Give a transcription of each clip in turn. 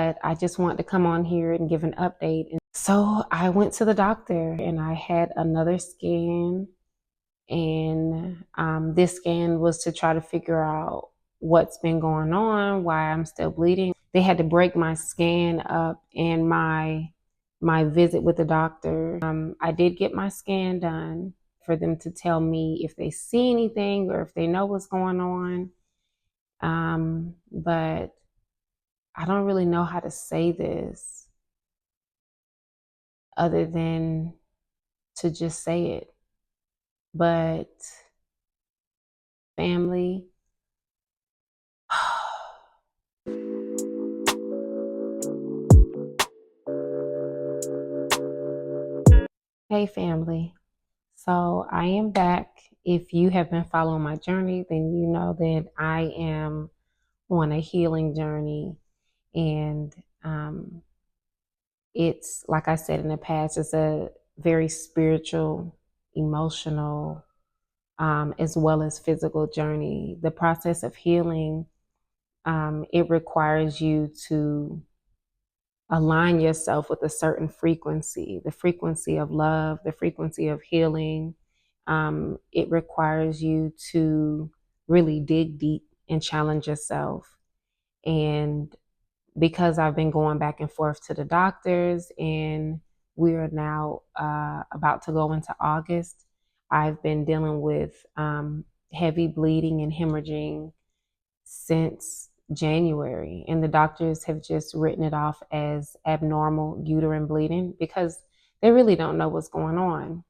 But I just wanted to come on here and give an update. And so I went to the doctor and I had another scan. And this scan was to try to figure out what's been going on, why I'm still bleeding. They had to break my scan up and my visit with the doctor. I did get my scan done for them to tell me if they see anything or if they know what's going on. But I don't really know how to say this other than to just say it. But family, hey family. So I am back. If you have been following my journey, then you know that I am on a healing journey. And it's, like I said in the past, it's a very spiritual, emotional, as well as physical journey. The process of healing, it requires you to align yourself with a certain frequency, the frequency of love, the frequency of healing. It requires you to really dig deep and challenge yourself. And because I've been going back and forth to the doctors and we are now about to go into August, I've been dealing with heavy bleeding and hemorrhaging since January, and the doctors have just written it off as abnormal uterine bleeding because they really don't know what's going on.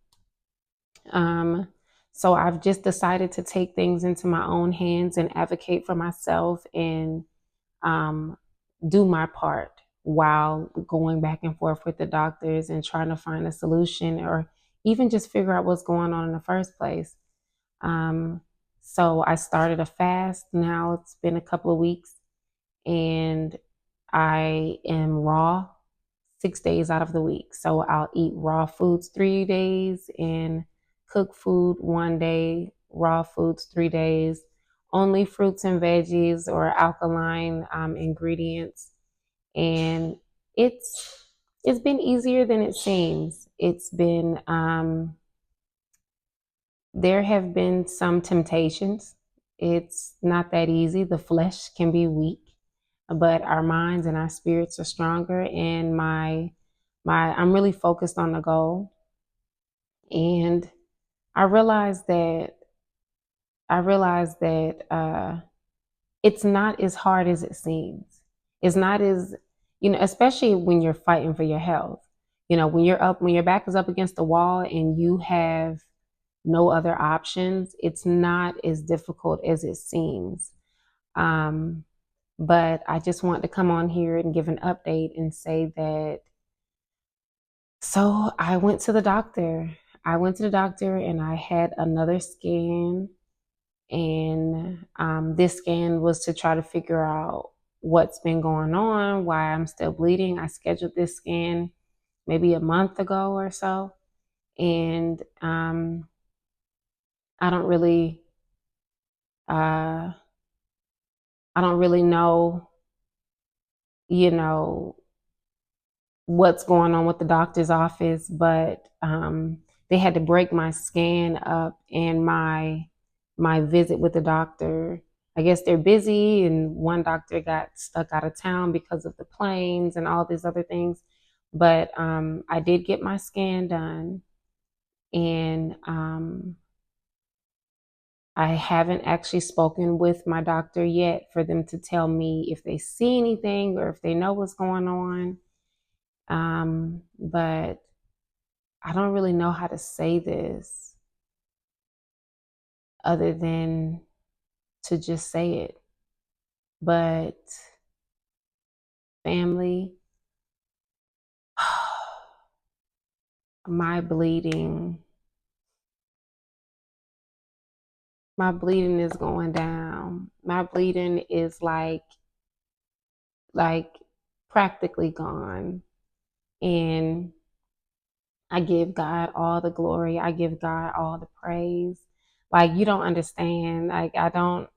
So I've just decided to take things into my own hands and advocate for myself and um, do my part while going back and forth with the doctors and trying to find a solution or even just figure out what's going on in the first place. Um, so I started a fast. Now it's been a couple of weeks and I am raw 6 days out of the week. So I'll eat raw foods 3 days and cook food 1 day, raw foods 3 days, only fruits and veggies or alkaline ingredients. And it's been easier than it seems. It's been there have been some temptations. It's not that easy. The flesh can be weak, but our minds and our spirits are stronger. And I'm really focused on the goal. And I realized that I realized that it's not as hard as it seems. It's not as, especially when you're fighting for your health. When your back is up against the wall and you have no other options, it's not as difficult as it seems. Um, but I just want to come on here and give an update and say that. So I went to the doctor. I went to the doctor and I had another scan. And this scan was to try to figure out what's been going on, why I'm still bleeding. I scheduled this scan maybe a month ago or so. And I don't really, uh, I don't really know, you know, what's going on with the doctor's office, but they had to break my scan up and my visit with the doctor. I guess they're busy, and one doctor got stuck out of town because of the planes and all these other things. But I did get my scan done, and I haven't actually spoken with my doctor yet for them to tell me if they see anything or if they know what's going on. But I don't really know how to say this other than to just say it. But family, my bleeding, my bleeding is going down. My bleeding is like practically gone. And I give God all the glory. I give God all the praise. Like you don't understand. Like I don't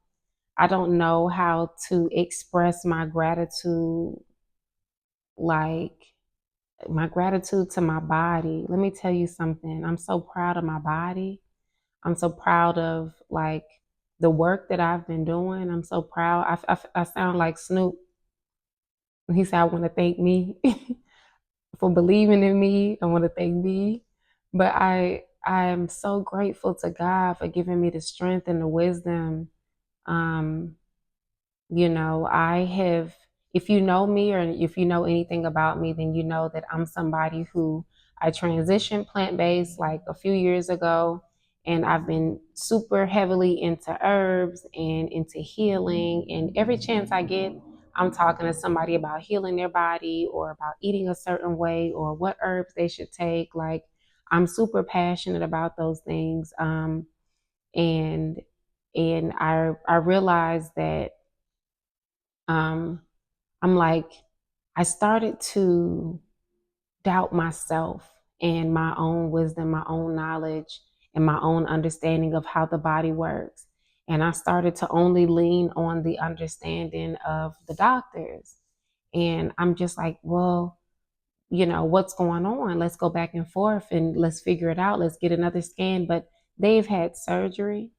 know how to express my gratitude like my gratitude to my body. Let me tell you something. I'm so proud of my body. I'm so proud of like the work that I've been doing. I'm so proud. I sound like Snoop when he said, I want to thank me for believing in me. I want to thank me. But I am so grateful to God for giving me the strength and the wisdom. Um, I have, if you know me or if you know anything about me, then you know that I'm somebody who I transitioned plant-based like a few years ago. And I've been super heavily into herbs and into healing. And every chance I get, I'm talking to somebody about healing their body or about eating a certain way or what herbs they should take. Like, I'm super passionate about those things. And I realized that um, I'm like, I started to doubt myself and my own wisdom, my own knowledge, and my own understanding of how the body works. And I started to only lean on the understanding of the doctors. And I'm just like, well, what's going on? Let's go back and forth and let's figure it out. Let's get another scan. But they've had surgery.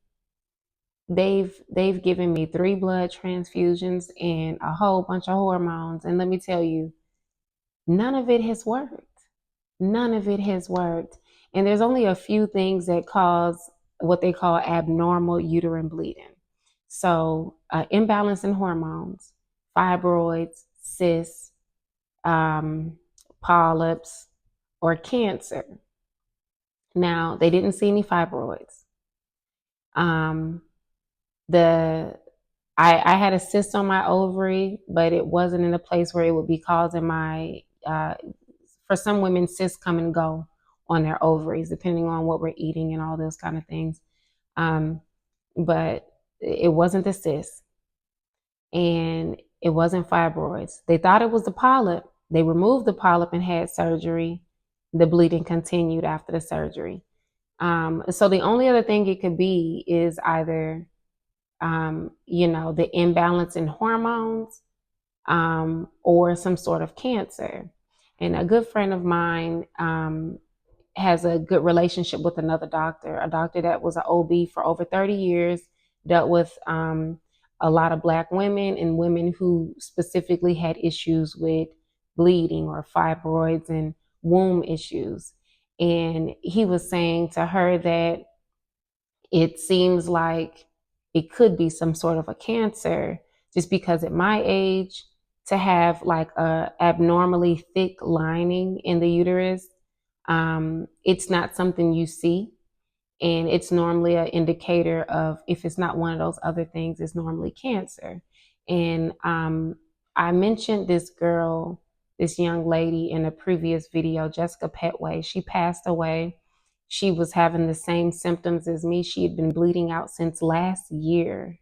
They've given me 3 blood transfusions and a whole bunch of hormones. And let me tell you, none of it has worked. None of it has worked. And there's only a few things that cause what they call abnormal uterine bleeding. So, imbalance in hormones, fibroids, cysts, um, polyps, or cancer. Now, they didn't see any fibroids. Um, the I had a cyst on my ovary, but it wasn't in a place where it would be causing my. For some women, cysts come and go on their ovaries, depending on what we're eating and all those kind of things. Um, but it wasn't the cyst, and it wasn't fibroids. They thought it was the polyp. They removed the polyp and had surgery. The bleeding continued after the surgery. So the only other thing it could be is either the imbalance in hormones, or some sort of cancer. And a good friend of mine has a good relationship with another doctor, a doctor that was an OB for over 30 years, dealt with a lot of Black women and women who specifically had issues with bleeding or fibroids and womb issues. And he was saying to her that it seems like it could be some sort of a cancer just because at my age to have like a abnormally thick lining in the uterus, it's not something you see, and it's normally an indicator of, if it's not one of those other things, it's normally cancer. And I mentioned this girl, this young lady in a previous video, Jessica Petway. She passed away. She was having the same symptoms as me. She had been bleeding out since last year,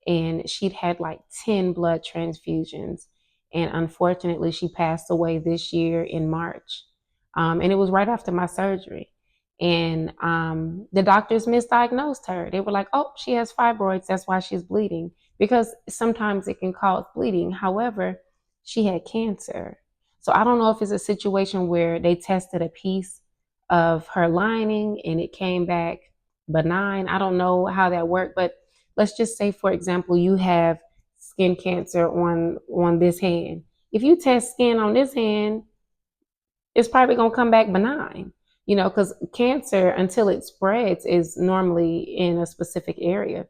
and she'd had like 10 blood transfusions. And unfortunately, she passed away this year in March. And it was right after my surgery. And the doctors misdiagnosed her. They were like, oh, she has fibroids. That's why she's bleeding. Because sometimes it can cause bleeding. However, she had cancer. So I don't know if it's a situation where they tested a piece of her lining and it came back benign. I don't know how that worked. But let's just say, for example, you have skin cancer on this hand. If you test skin on this hand, it's probably going to come back benign, because cancer, until it spreads, is normally in a specific area.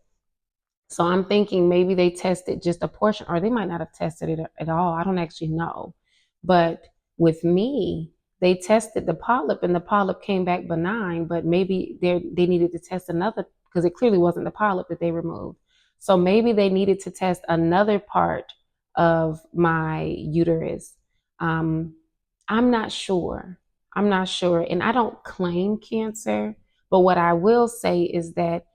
So I'm thinking maybe they tested just a portion, or they might not have tested it at all. I don't actually know. But with me, they tested the polyp and the polyp came back benign, but maybe they needed to test another, because it clearly wasn't the polyp that they removed. So maybe they needed to test another part of my uterus. Um, I'm not sure. I'm not sure. And I don't claim cancer, but what I will say is that,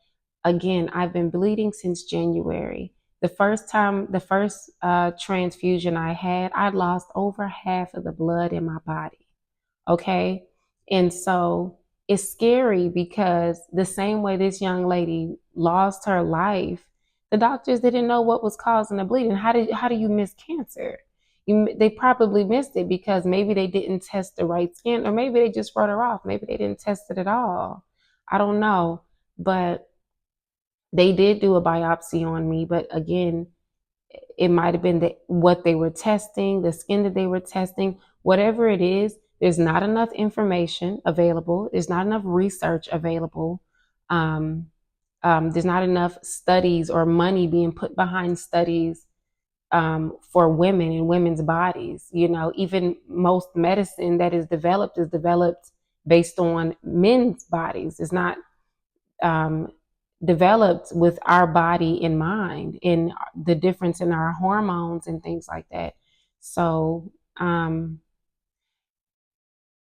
again, I've been bleeding since January. The first transfusion I had, I lost over half of the blood in my body. Okay. And so it's scary because the same way this young lady lost her life, the doctors didn't know what was causing the bleeding. How do you miss cancer? They probably missed it because maybe they didn't test the right skin, or maybe they just wrote her off. Maybe they didn't test it at all. I don't know. But they did do a biopsy on me. But again, it might have been what they were testing, the skin that they were testing, whatever it is. There's not enough information available. There's not enough research available. Um, there's not enough studies or money being put behind studies for women and women's bodies. You know, even most medicine that is developed based on men's bodies. It's not um, developed with our body in mind, in the difference in our hormones and things like that. So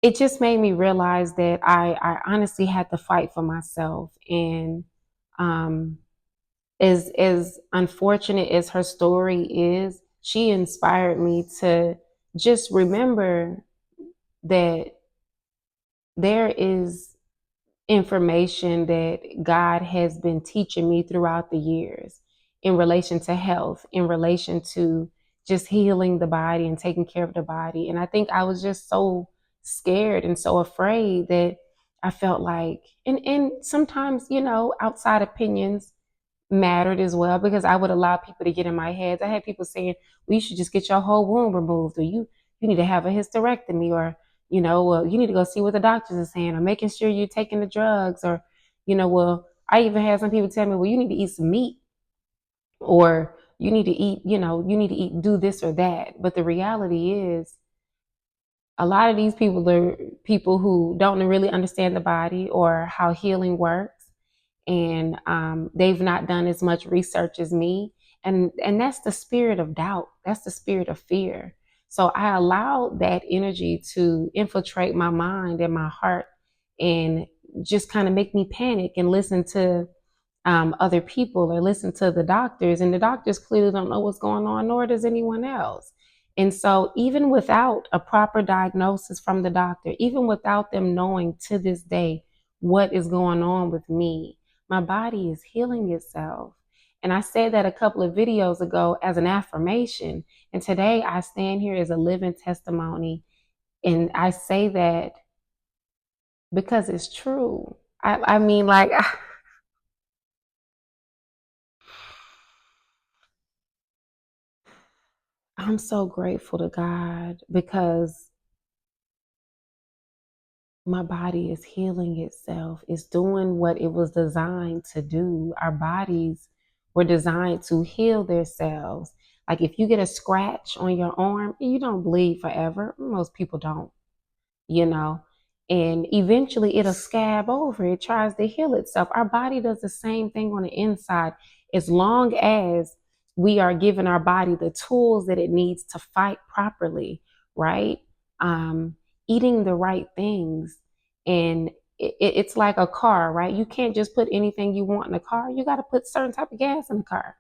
it just made me realize that I honestly had to fight for myself. And um, as unfortunate as her story is, she inspired me to just remember that there is information that God has been teaching me throughout the years in relation to health, in relation to just healing the body and taking care of the body. And I think I was just so scared and so afraid that I felt like, and sometimes, you know, outside opinions mattered as well, because I would allow people to get in my head. I had people saying, "Well, you should just get your whole womb removed, or you need to have a hysterectomy, or you know, well, you need to go see what the doctors are saying, or making sure you're taking the drugs, or you know, well, I even had some people tell me, well, you need to eat some meat, or you need to eat, you know, you need to eat, do this or that." But the reality is, a lot of these people are people who don't really understand the body or how healing works, and they've not done as much research as me, and that's the spirit of doubt. That's the spirit of fear. So I allowed that energy to infiltrate my mind and my heart, and just kind of make me panic and listen to other people, or listen to the doctors, and the doctors clearly don't know what's going on, nor does anyone else. And so even without a proper diagnosis from the doctor, even without them knowing to this day what is going on with me, my body is healing itself. And I said that a couple of videos ago as an affirmation, and today I stand here as a living testimony. And I say that because it's true. I mean, like, I'm so grateful to God because my body is healing itself. It's doing what it was designed to do. Our bodies were designed to heal themselves. Like if you get a scratch on your arm, you don't bleed forever. Most people don't, you know, and eventually it'll scab over. It tries to heal itself. Our body does the same thing on the inside, as long as we are giving our body the tools that it needs to fight properly, right? Um, Eating the right things. And it's like a car, right? You can't just put anything you want in a car. You got to put certain type of gas in the car.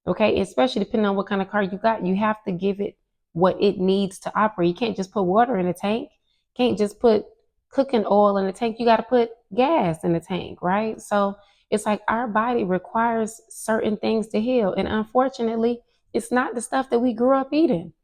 Okay, especially depending on what kind of car you got, you have to give it what it needs to operate. You can't just put water in a tank. Can't just put cooking oil in the tank. You got to put gas in the tank, right? So it's like our body requires certain things to heal, and unfortunately, it's not the stuff that we grew up eating.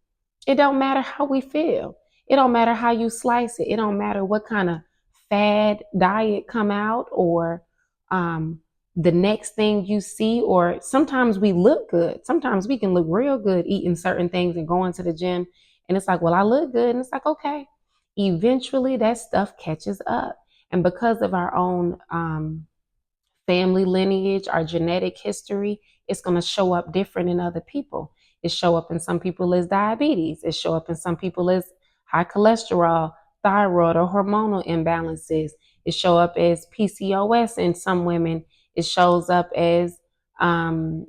It don't matter how we feel. It don't matter how you slice it. It don't matter what kind of fad diet come out, or um, the next thing you see. Or sometimes we look good. Sometimes we can look real good eating certain things and going to the gym. And it's like, well, I look good. And it's like, okay. Eventually that stuff catches up. And because of our own family lineage, our genetic history, it's going to show up different in other people. It show up in some people as diabetes. It show up in some people as high cholesterol, thyroid, or hormonal imbalances. It show up as PCOS in some women. It shows up as um,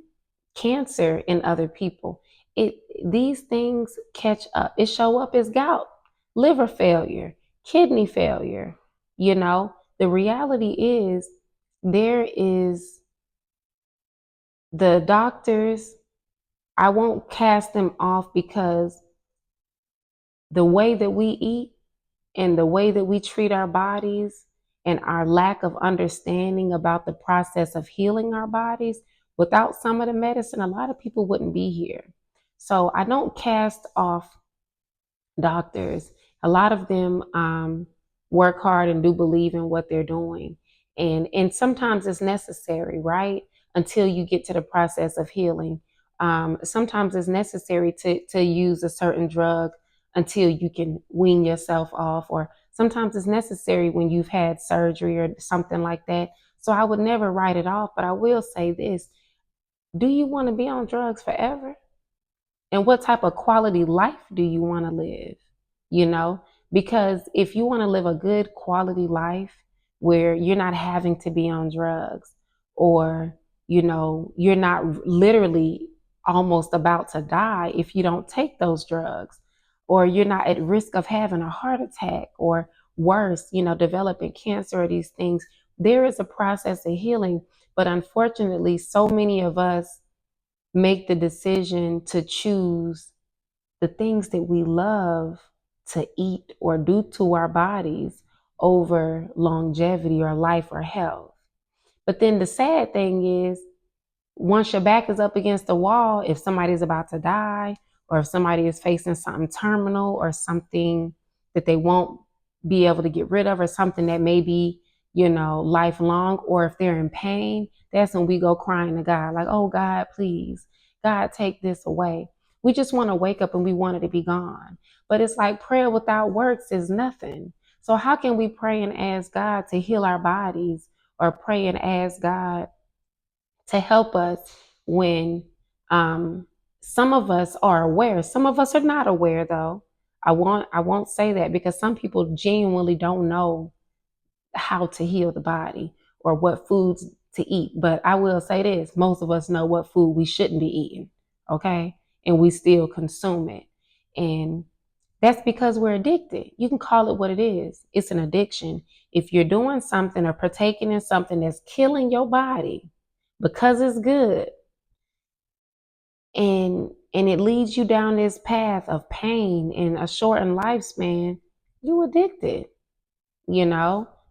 cancer in other people. It These things catch up. It show up as gout, liver failure, kidney failure. You know, the reality is there is the doctors. I won't cast them off, because the way that we eat and the way that we treat our bodies, and our lack of understanding about the process of healing our bodies, without some of the medicine, a lot of people wouldn't be here. So I don't cast off doctors, a lot of them work hard and do believe in what they're doing. And sometimes it's necessary, right? Until you get to the process of healing. Sometimes it's necessary to use a certain drug until you can wean yourself off, or sometimes it's necessary when you've had surgery or something like that. So I would never write it off, but I will say this. Do you want to be on drugs forever? And what type of quality life do you want to live? You know, because if you want to live a good quality life where you're not having to be on drugs, or, you're not literally almost about to die if you don't take those drugs, or you're not at risk of having a heart attack or worse, developing cancer or these things, there is a process of healing. But unfortunately, so many of us make the decision to choose the things that we love to eat or do to our bodies over longevity or life or health. But then the sad thing is, once your back is up against the wall, if somebody's about to die, or if somebody is facing something terminal or something that they won't be able to get rid of, or something that may be, lifelong, or if they're in pain, that's when we go crying to God, like, oh God, please, God, take this away. We just want to wake up and we want it to be gone. But it's like prayer without works is nothing. So how can we pray and ask God to heal our bodies, or pray and ask God to help us when some of us are aware? Some of us are not aware, though. I won't say that, because some people genuinely don't know how to heal the body or what foods to eat. But I will say this, most of us know what food we shouldn't be eating, okay? And we still consume it. And that's because we're addicted. You can call it what it is. It's an addiction. If you're doing something or partaking in something that's killing your body because it's good, and it leads you down this path of pain and a shortened lifespan, you addicted.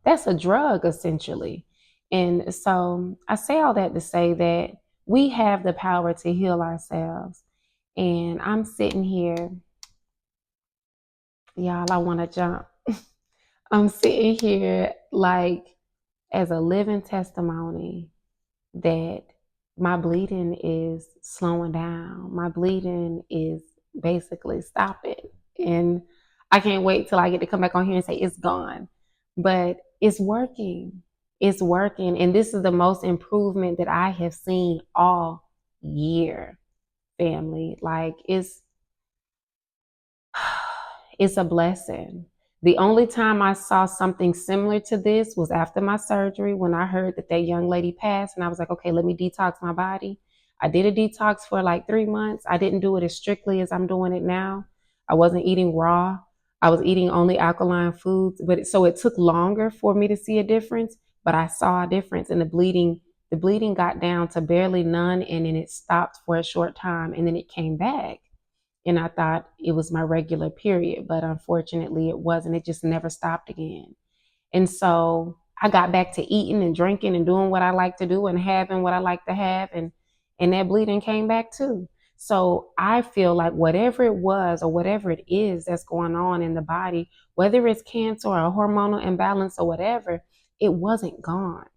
That's a drug essentially. And so I say all that to say that we have the power to heal ourselves. And I'm sitting here, y'all, I want to jump. I'm sitting here like as a living testimony that my bleeding is slowing down. My bleeding is basically stopping. And I can't wait till I get to come back on here and say it's gone. But it's working. It's working. And this is the most improvement that I have seen all year, family. Like it's a blessing. The only time I saw something similar to this was after my surgery, when I heard that young lady passed, and I was like, okay, let me detox my body. I did a detox for like 3 months. I didn't do it as strictly as I'm doing it now. I wasn't eating raw. I was eating only alkaline foods, so it took longer for me to see a difference, but I saw a difference in the bleeding got down to barely none, and then it stopped for a short time, and then it came back. And I thought it was my regular period, but unfortunately it wasn't. It just never stopped again. And so I got back to eating and drinking and doing what I like to do and having what I like to have. And that bleeding came back too. So I feel like whatever it was or whatever it is that's going on in the body, whether it's cancer or a hormonal imbalance or whatever, it wasn't gone.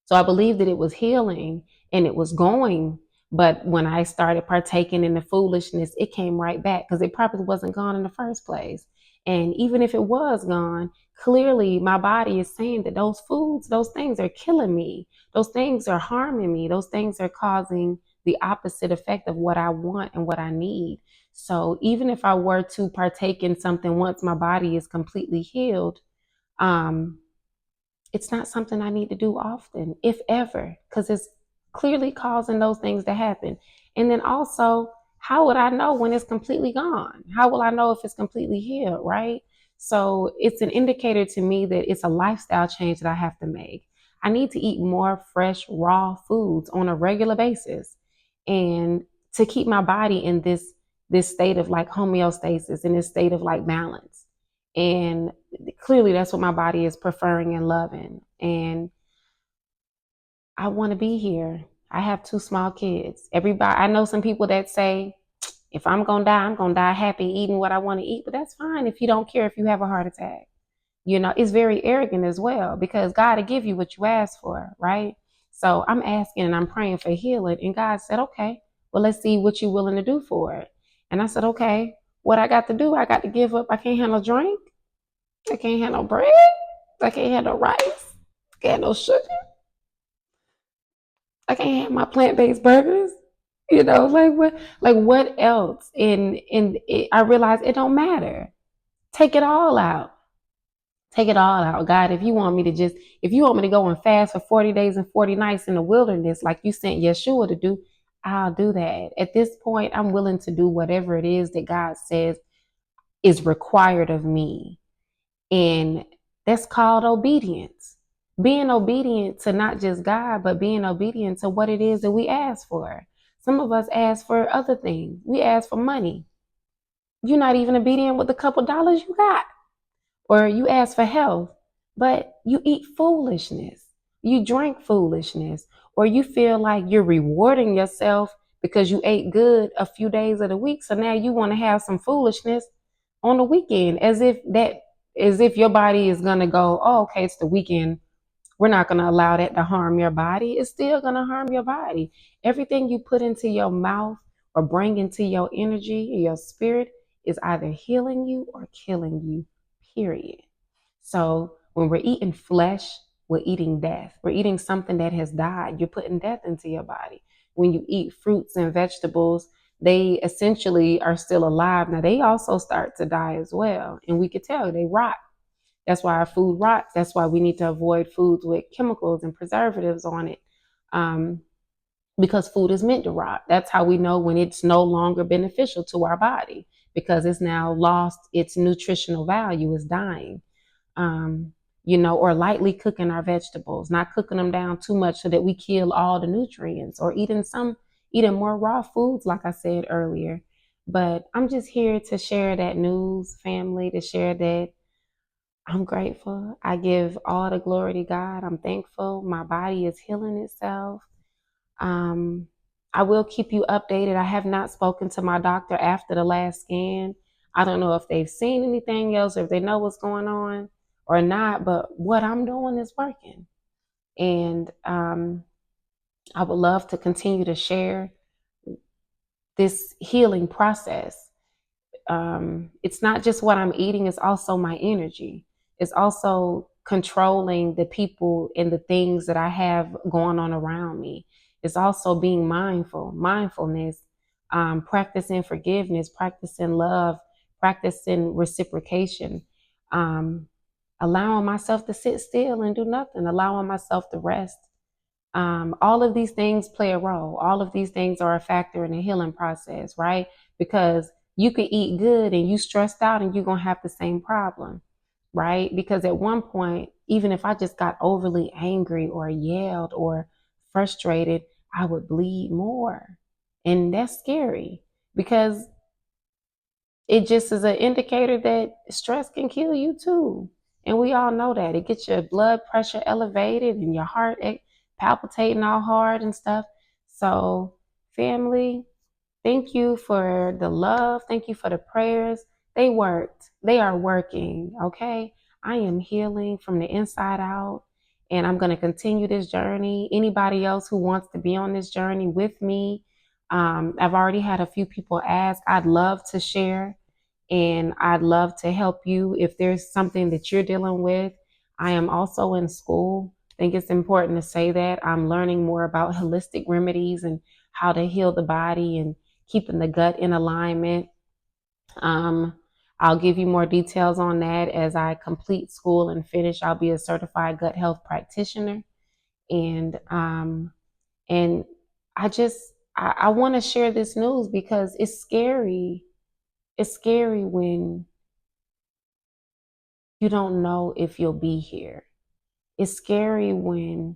So I believe that it was healing and it was going. But when I started partaking in the foolishness, it came right back, because it probably wasn't gone in the first place. And even if it was gone, clearly my body is saying that those foods, those things are killing me. Those things are harming me. Those things are causing the opposite effect of what I want and what I need. So even if I were to partake in something once my body is completely healed, um, it's not something I need to do often, if ever, because it's clearly causing those things to happen. And then also, how would I know when it's completely gone? How will I know if it's completely healed, right? So it's an indicator to me that it's a lifestyle change that I have to make. I need to eat more fresh, raw foods on a regular basis, and to keep my body in this state of like homeostasis, in this state of like balance. And clearly that's what my body is preferring and loving. And I want to be here. I have two small kids. Everybody, I know some people that say If I'm gonna die happy eating what I want to eat. But that's fine if you don't care if you have a heart attack. It's very arrogant as well because God will give you what you ask for, right? So I'm asking and I'm praying for healing. And God said, okay, well, let's see what you're willing to do for it. And I said, okay, what I got to do, I got to give up. I can't handle drink. I can't handle bread. I can't handle rice. I can't handle sugar. I can't have my plant-based burgers. Like what else? And I realized it don't matter. Take it all out. Take it all out. God, if you want me to go and fast for 40 days and 40 nights in the wilderness, like you sent Yeshua to do, I'll do that. At this point, I'm willing to do whatever it is that God says is required of me. And that's called obedience. Being obedient to not just God, but being obedient to what it is that we ask for. Some of us ask for other things. We ask for money. You're not even obedient with the couple dollars you got. Or you ask for health, but you eat foolishness. You drink foolishness. Or you feel like you're rewarding yourself because you ate good a few days of the week. So now you want to have some foolishness on the weekend as if your body is gonna go, oh, okay, it's the weekend. We're not gonna allow that to harm your body. It's still gonna harm your body. Everything you put into your mouth or bring into your energy or your spirit is either healing you or killing you, period. So when we're eating flesh, we're eating death. We're eating something that has died. You're putting death into your body. When you eat fruits and vegetables, they essentially are still alive. Now they also start to die as well. And we could tell they rot. That's why our food rots. That's why we need to avoid foods with chemicals and preservatives on it. Um, because food is meant to rot. That's how we know when it's no longer beneficial to our body because it's now lost its nutritional value, is dying. Um, or lightly cooking our vegetables, not cooking them down too much so that we kill all the nutrients, or eating more raw foods, like I said earlier. But I'm just here to share that news, family, to share that I'm grateful. I give all the glory to God. I'm thankful. My body is healing itself. Um, I will keep you updated. I have not spoken to my doctor after the last scan. I don't know if they've seen anything else, or if they know what's going on or not, but what I'm doing is working. And I would love to continue to share this healing process. It's not just what I'm eating, it's also my energy. It's also controlling the people and the things that I have going on around me. It's also being mindfulness, practicing forgiveness, practicing love, practicing reciprocation, um, allowing myself to sit still and do nothing, allowing myself to rest. All of these things play a role. All of these things are a factor in the healing process, right? Because you could eat good and you stressed out and you're going to have the same problem, right? Because at one point, even if I just got overly angry or yelled or frustrated, I would bleed more. And that's scary because it just is an indicator that stress can kill you too. And we all know that. It gets your blood pressure elevated and your heart palpitating all hard and stuff. So, family, thank you for the love. Thank you for the prayers. They worked. They are working. Okay. I am healing from the inside out. And I'm going to continue this journey. Anybody else who wants to be on this journey with me, I've already had a few people ask. I'd love to share and I'd love to help you if there's something that you're dealing with. I am also in school. I think it's important to say that. I'm learning more about holistic remedies and how to heal the body and keeping the gut in alignment. Um, I'll give you more details on that as I complete school and finish. I'll be a certified gut health practitioner, and I want to share this news because it's scary. It's scary when you don't know if you'll be here. It's scary when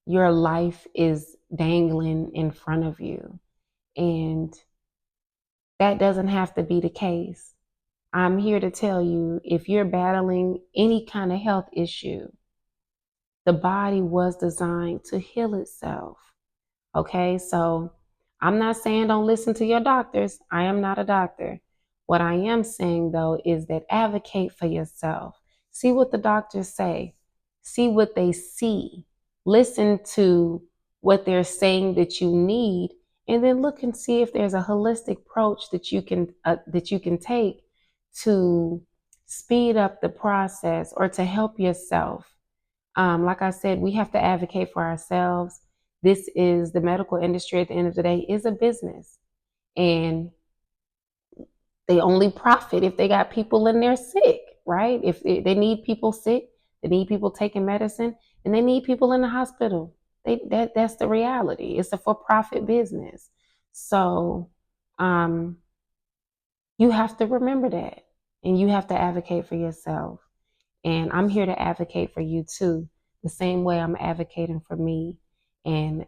your life is dangling in front of you, and that doesn't have to be the case. I'm here to tell you if you're battling any kind of health issue, the body was designed to heal itself. Okay, so I'm not saying don't listen to your doctors. I am not a doctor. What I am saying though is that advocate for yourself. See what the doctors say. See what they see. Listen to what they're saying that you need, and then look and see if there's a holistic approach that you can take to speed up the process or to help yourself. Like I said, we have to advocate for ourselves. This is the medical industry at the end of the day is a business, and they only profit if they got people in there sick, right? If they need people sick, they need people taking medicine, and they need people in the hospital. That's the reality. It's a for-profit business. So um, you have to remember that, and you have to advocate for yourself. And I'm here to advocate for you too, the same way I'm advocating for me. And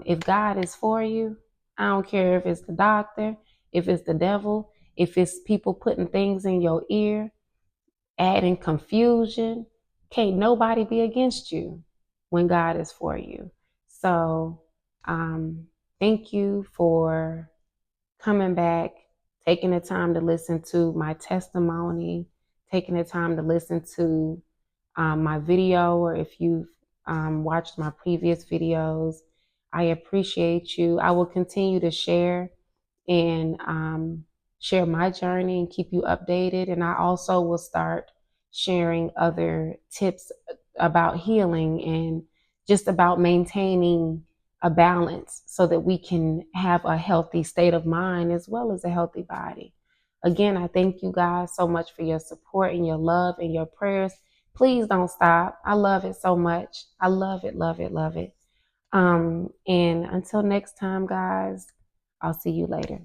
if God is for you, I don't care if it's the doctor, if it's the devil, if it's people putting things in your ear, adding confusion. Can't nobody be against you when God is for you. So thank you for coming back, taking the time to listen to my testimony, taking the time to listen to my video, or if you've watched my previous videos. I appreciate you. I will continue to share and share my journey and keep you updated. And I also will start sharing other tips about healing and just about maintaining a balance so that we can have a healthy state of mind as well as a healthy body. Again, I thank you guys so much for your support and your love and your prayers. Please don't stop. I love it so much. I love it, love it, love it. And until next time, guys, I'll see you later.